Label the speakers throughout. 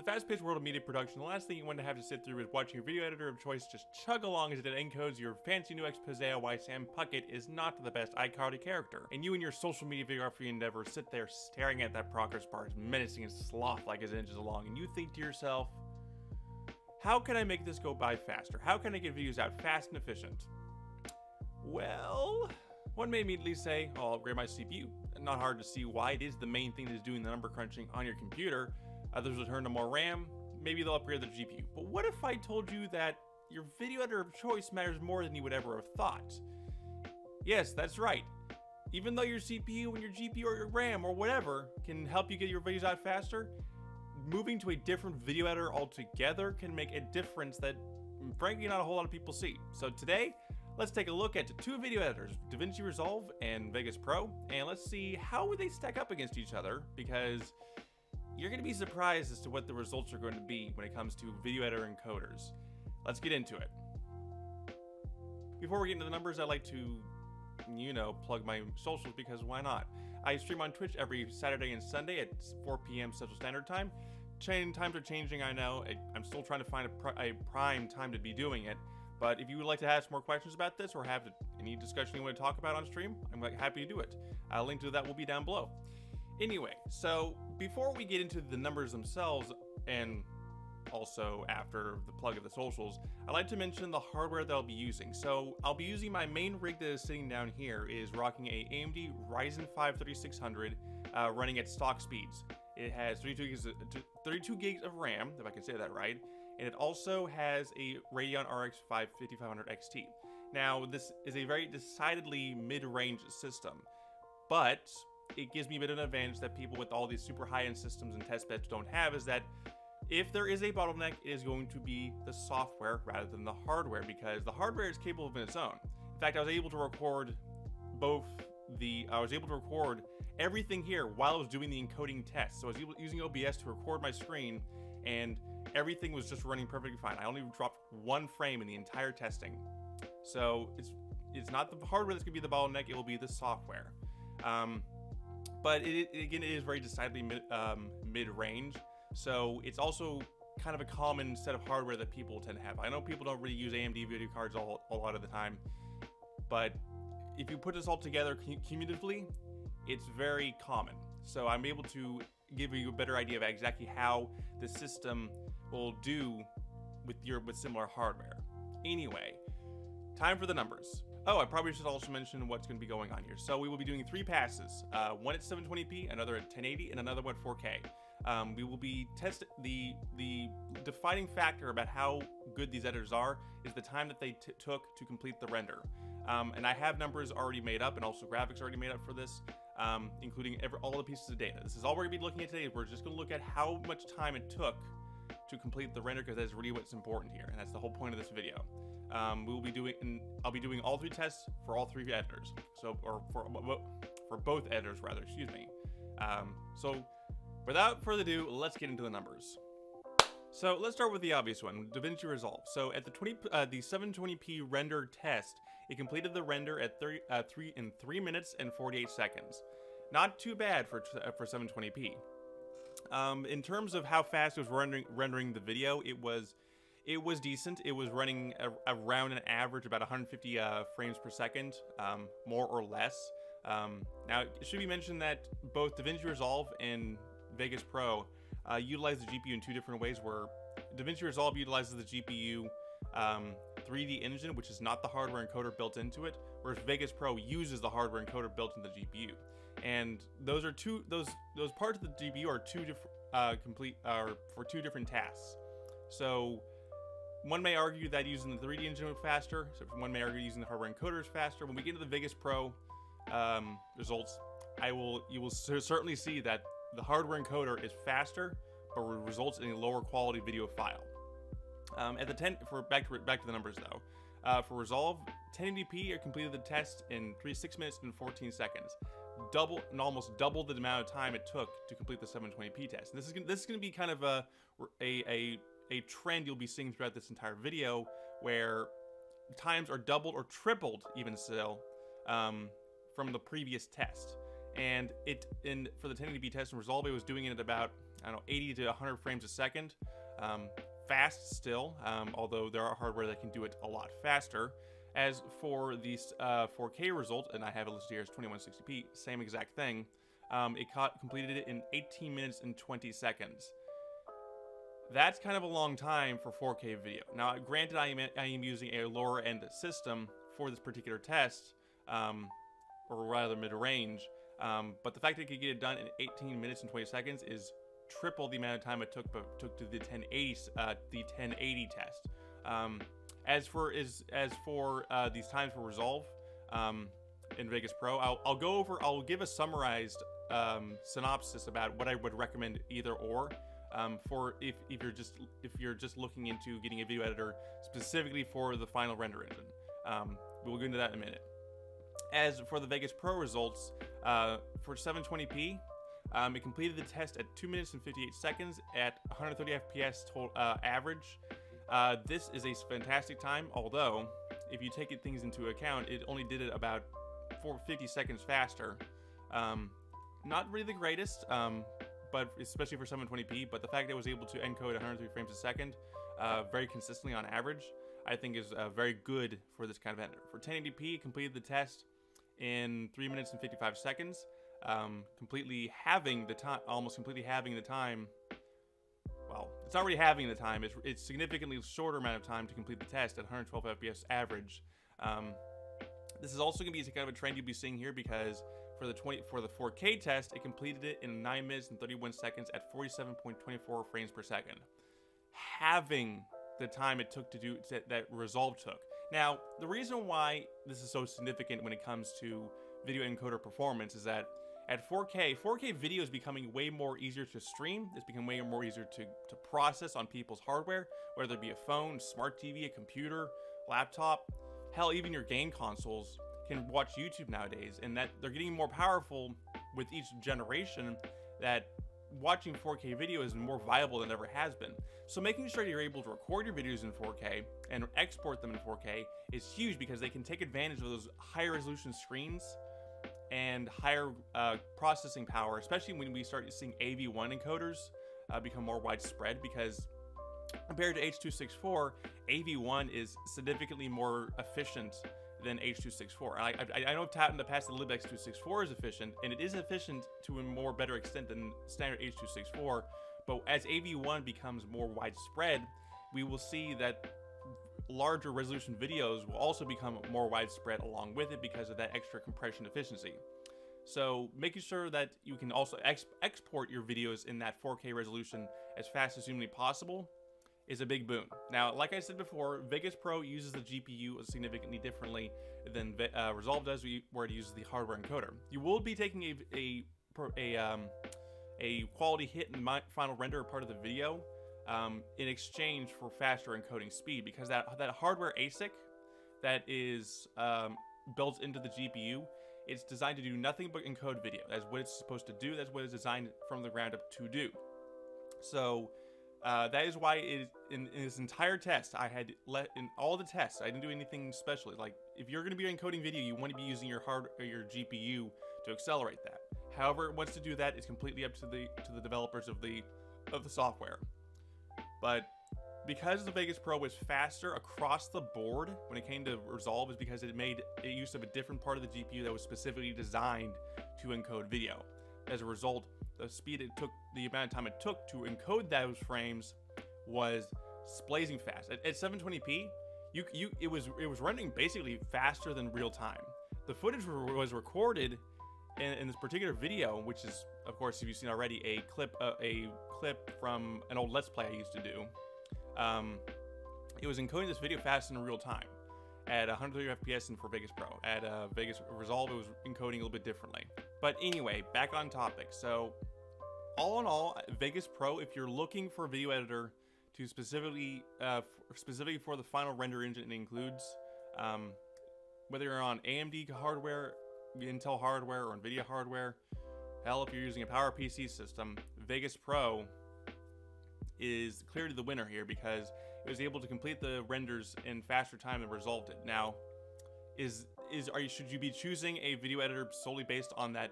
Speaker 1: fast-paced world of media production, the last thing you want to have to sit through is watching your video editor of choice just chug along as it encodes your fancy new expose on why Sam Puckett is not the best iCarly character. And you and your social media videography endeavor sit there staring at that progress bar as menacing and sloth-like as it inches along, and you think to yourself, how can I make this go by faster? How can I get videos out fast and efficient? Well, one may immediately say, oh, I'll upgrade my CPU. Not hard to see why. It is the main thing that is doing the number crunching on your computer. Others will turn to more RAM. Maybe they'll upgrade their GPU. But what if I told you that your video editor of choice matters more than you would ever have thought? Yes, that's right. Even though your CPU and your GPU or your RAM or whatever can help you get your videos out faster, moving to a different video editor altogether can make a difference that, frankly, not a whole lot of people see. So today, let's take a look at two video editors, Davinci Resolve and Vegas Pro, and let's see how would they stack up against each other, because you're going to be surprised as to what the results are going to be when it comes to video editor encoders. Let's get into it. Before we get into the numbers, I'd like to, plug my socials, because why not? I stream on Twitch every Saturday and Sunday at 4 p.m. Central Standard Time. Times are changing, I know. I'm still trying to find a prime time to be doing it. But if you would like to ask more questions about this or have any discussion you want to talk about on stream, I'm happy to do it. A link to that will be down below. Anyway, so before we get into the numbers themselves, and also after the plug of the socials, I'd like to mention the hardware that I'll be using. So I'll be using my main rig that is sitting down here is rocking a AMD Ryzen 5 3600 running at stock speeds. It has 32 gigs of RAM, if I can say that right, and it also has a Radeon RX 5500 XT. Now, this is a very decidedly mid-range system, but it gives me a bit of an advantage that people with all these super high-end systems and test beds don't have, is that if there is a bottleneck, it is going to be the software rather than the hardware, because the hardware is capable of its own. In fact, I was able to record everything here while I was doing the encoding test. So I was using OBS to record my screen, and everything was just running perfectly fine. I only dropped one frame in the entire testing. So it's not the hardware that's going to be the bottleneck, it will be the software. But it is very decidedly mid-range, so it's also kind of a common set of hardware that people tend to have. I know people don't really use AMD video cards a lot of the time, but if you put this all together cumulatively, it's very common. So I'm able to give you a better idea of exactly how the system will do with similar hardware. Anyway, time for the numbers. Oh, I probably should also mention what's going to be going on here. So we will be doing 3 passes, one at 720p, another at 1080, and another one at 4K. We will be testing the defining factor about how good these editors are is the time that they took to complete the render. And I have numbers already made up and also graphics already made up for this, including all the pieces of data. This is all we're going to be looking at today. We're just going to look at how much time it took to complete the render, because that's really what's important here, and that's the whole point of this video. I'll be doing all 3 tests for all 3 editors. So, or for both editors rather, excuse me. So without further ado, let's get into the numbers. So let's start with the obvious one, Davinci Resolve. So at the 720p render test, it completed the render at 3 minutes and 48 seconds. Not too bad for 720p. In terms of how fast it was rendering the video, it was decent. It was running around an average about 150 frames per second, more or less. Now, it should be mentioned that both Davinci Resolve and Vegas Pro utilize the GPU in 2 different ways, where Davinci Resolve utilizes the GPU 3D engine, which is not the hardware encoder built into it, whereas Vegas Pro uses the hardware encoder built into the GPU. And those parts of the GPU are for 2 different tasks. So one may argue that using the 3D engine was faster, so one may argue using the hardware encoder is faster. When we get into the Vegas Pro results, you will certainly see that the hardware encoder is faster, but results in a lower quality video file. Back to the numbers though. For Resolve, 1080p, it completed the test in 6 minutes and 14 seconds. Almost double the amount of time it took to complete the 720p test. And this is going to be kind of a trend you'll be seeing throughout this entire video, where times are doubled or tripled even still from the previous test. And for the 1080p test in Resolve, it was doing it at about I don't know, 80 to 100 frames a second. Fast still, although there are hardware that can do it a lot faster. As for the 4K result, and I have it listed here as 2160p, same exact thing. It completed it in 18 minutes and 20 seconds. That's kind of a long time for 4K video. Now, granted, I am using a lower end system for this particular test, or rather mid-range, but the fact that it could get it done in 18 minutes and 20 seconds is triple the amount of time it took to the 1080 test. As for these times for resolve in Vegas Pro, I'll give a summarized synopsis about what I would recommend either or. For if you're just looking into getting a video editor specifically for the final render engine. We'll go into that in a minute. As for the Vegas Pro results, for 720p, it completed the test at 2 minutes and 58 seconds at 130 FPS total, average. This is a fantastic time, although if you take things into account, it only did it about 50 seconds faster. Not really the greatest, but especially for 720p, but the fact that it was able to encode 103 frames a second very consistently on average, I think is very good for this kind of editor. For 1080p, it completed the test in 3 minutes and 55 seconds, completely halving the time, almost completely halving the time. Well, it's already halving the time. It's significantly shorter amount of time to complete the test at 112 FPS average. This is also going to be kind of a trend you'll be seeing here, because for the 4K test, it completed it in 9 minutes and 31 seconds at 47.24 frames per second, halving the time it took to do that Resolve took. Now, the reason why this is so significant when it comes to video encoder performance is that at 4K video is becoming way more easier to stream. It's becoming way more easier to process on people's hardware, whether it be a phone, smart TV, a computer, laptop, hell, even your game consoles can watch YouTube nowadays, and that they're getting more powerful with each generation, that watching 4K video is more viable than it ever has been. So making sure you're able to record your videos in 4K and export them in 4K is huge, because they can take advantage of those higher resolution screens and higher processing power, especially when we start seeing AV1 encoders become more widespread, because compared to H.264, AV1 is significantly more efficient than H.264. I know in the past that libx264 is efficient, and it is efficient to a more better extent than standard H.264, but as AV1 becomes more widespread, we will see that larger resolution videos will also become more widespread along with it because of that extra compression efficiency. So making sure that you can also export your videos in that 4K resolution as fast as humanly possible is a big boon. Now, like I said before, Vegas Pro uses the GPU significantly differently than Resolve does, where it uses the hardware encoder. You will be taking a quality hit in the final render part of the video in exchange for faster encoding speed, because that hardware ASIC that is built into the GPU, it's designed to do nothing but encode video. That's what it's supposed to do. That's what it's designed from the ground up to do. So that is why in this entire test, I had in all the tests, I didn't do anything special. Like, if you're going to be encoding video, you want to be using your GPU to accelerate that. However it wants to do that is completely up to the developers of the software. But because the Vegas Pro was faster across the board when it came to Resolve, is because it made use of a different part of the GPU that was specifically designed to encode video. As a result, the speed it took, the amount of time it took to encode those frames was blazing fast. At 720p, it was running basically faster than real time. The footage was recorded in this particular video, which is, of course, if you've seen already, a clip from an old Let's Play I used to do. It was encoding this video faster than real time at 130 FPS and for Vegas Pro. At Vegas Resolve, it was encoding a little bit differently. But anyway, back on topic. So, all in all, Vegas Pro, if you're looking for a video editor to specifically for the final render engine, it includes, whether you're on AMD hardware, Intel hardware, or NVIDIA hardware, hell, if you're using a PowerPC system, Vegas Pro is clearly the winner here, because it was able to complete the renders in faster time than Resolve did. Now, should you be choosing a video editor solely based on that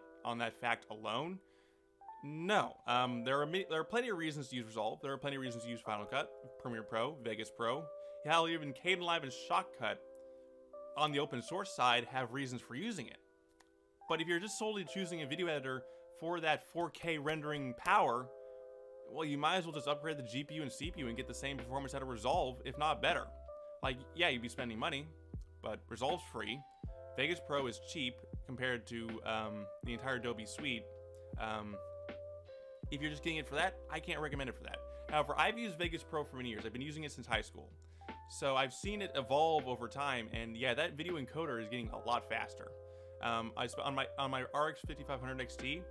Speaker 1: fact alone? No. There are plenty of reasons to use Resolve. There are plenty of reasons to use Final Cut, Premiere Pro, Vegas Pro. Hell, even Kdenlive and Shotcut on the open source side have reasons for using it. But if you're just solely choosing a video editor for that 4K rendering power, well, you might as well just upgrade the GPU and CPU and get the same performance out of Resolve, if not better. Like, yeah, you'd be spending money, but Resolve's free. Vegas Pro is cheap compared to the entire Adobe suite. If you're just getting it for that, I can't recommend it for that. However, I've used Vegas Pro for many years. I've been using it since high school. So I've seen it evolve over time, and yeah, that video encoder is getting a lot faster. On my RX 5500 XT,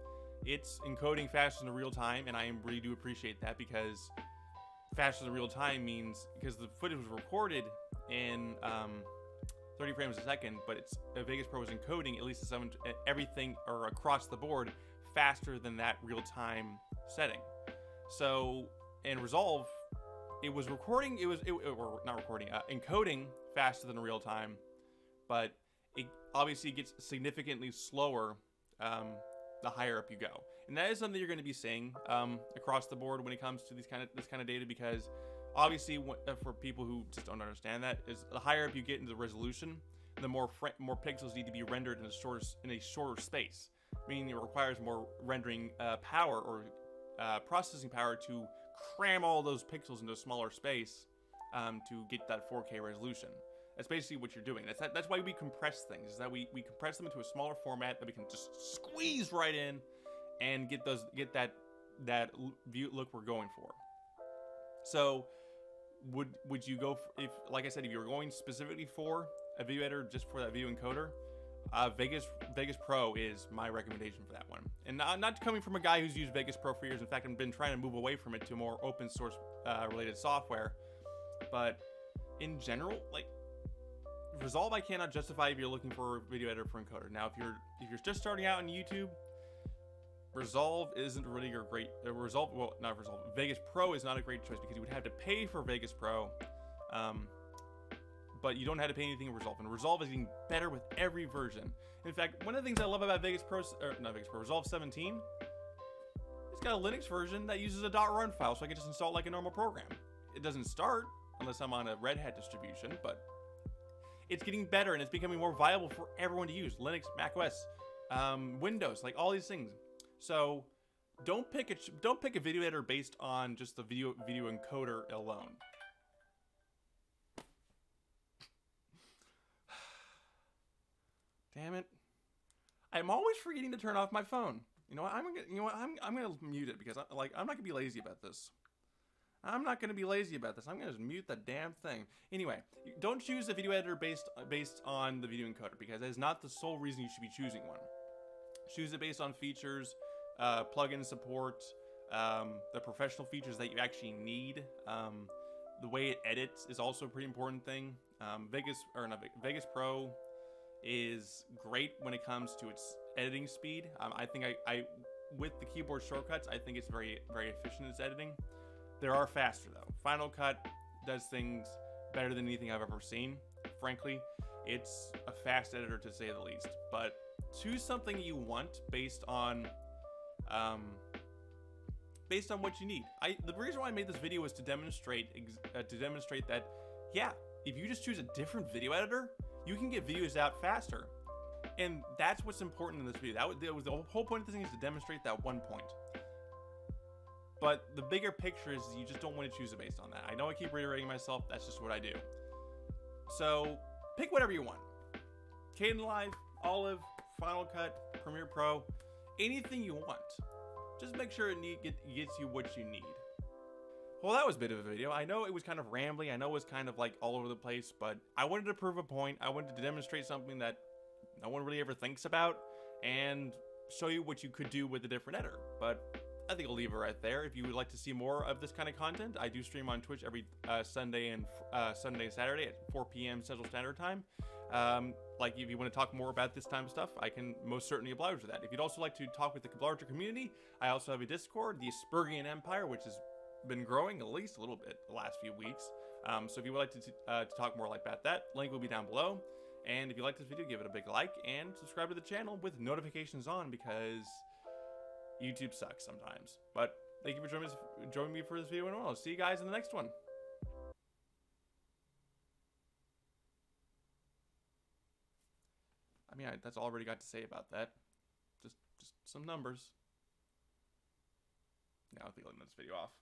Speaker 1: it's encoding faster than real time, and I really do appreciate that, because faster than real time means, because the footage was recorded in 30 frames a second, but Vegas Pro is encoding at least everything or across the board faster than that real time setting. So in Resolve, it was recording, encoding faster than real time, but it obviously gets significantly slower the higher up you go. And that is something you're going to be seeing across the board when it comes to this kind of data, because obviously for people who just don't understand that, is the higher up you get into the resolution, the more pixels need to be rendered in a shorter space, meaning it requires more rendering power or processing power to cram all those pixels into a smaller space to get that 4K resolution. That's basically what you're doing. That's why we compress things, is that we compress them into a smaller format that we can just squeeze right in and get that view look we're going for. So would you go for, like I said, if you were going specifically for a video editor just for that video encoder, Vegas Pro is my recommendation for that one. And not coming from a guy who's used Vegas Pro for years. In fact, I've been trying to move away from it to more open source related software. But in general, like, Resolve I cannot justify if you're looking for a video editor for encoder. Now, if you're just starting out on YouTube, Resolve isn't really your great Vegas Pro is not a great choice, because you would have to pay for Vegas Pro, but you don't have to pay anything in Resolve, and Resolve is getting better with every version. In fact, one of the things I love about Resolve 17, it's got a Linux version that uses a .run file, so I can just install it like a normal program. It doesn't start unless I'm on a Red Hat distribution, but it's getting better and it's becoming more viable for everyone to use. Linux, Mac OS, Windows, like all these things. So don't pick a video editor based on just the video encoder alone. Damn it! I'm always forgetting to turn off my phone. You know what? I'm gonna mute it, because I'm not gonna be lazy about this. I'm not gonna be lazy about this. I'm gonna just mute the damn thing. Anyway, don't choose a video editor based on the video encoder, because that is not the sole reason you should be choosing one. Choose it based on features, plugin support, the professional features that you actually need. The way it edits is also a pretty important thing. Vegas Pro is great when it comes to its editing speed. I think with the keyboard shortcuts, I think it's very, very efficient in its editing. There are faster though. Final Cut does things better than anything I've ever seen. Frankly, it's a fast editor to say the least. But choose something you want based on what you need. The reason why I made this video was to demonstrate that, yeah, if you just choose a different video editor, you can get videos out faster. And that's what's important in this video. That was the whole point of this thing, is to demonstrate that one point. But the bigger picture is you just don't want to choose it based on that. I know I keep reiterating myself, that's just what I do. So pick whatever you want. Kdenlive, Olive, Final Cut, Premiere Pro, anything you want. Just make sure it gets you what you need. Well, that was a bit of a video. I know it was kind of rambly. I know it was kind of like all over the place, but I wanted to prove a point. I wanted to demonstrate something that no one really ever thinks about, and show you what you could do with a different editor. But I think I'll leave it right there. If you would like to see more of this kind of content, I do stream on Twitch every Sunday and Saturday at 4 p.m. Central Standard Time. Like, if you want to talk more about this time of stuff, I can most certainly oblige with that. If you'd also like to talk with the larger community, I also have a Discord, the Aspergian Empire, which has been growing at least a little bit the last few weeks. So if you would like to talk more like about that, link will be down below. And if you like this video, give it a big like and subscribe to the channel with notifications on, because YouTube sucks sometimes. But thank you for joining me for this video, and I'll see you guys in the next one. I mean, that's all I already got to say about that. Just some numbers. Now I think I'll end this video off.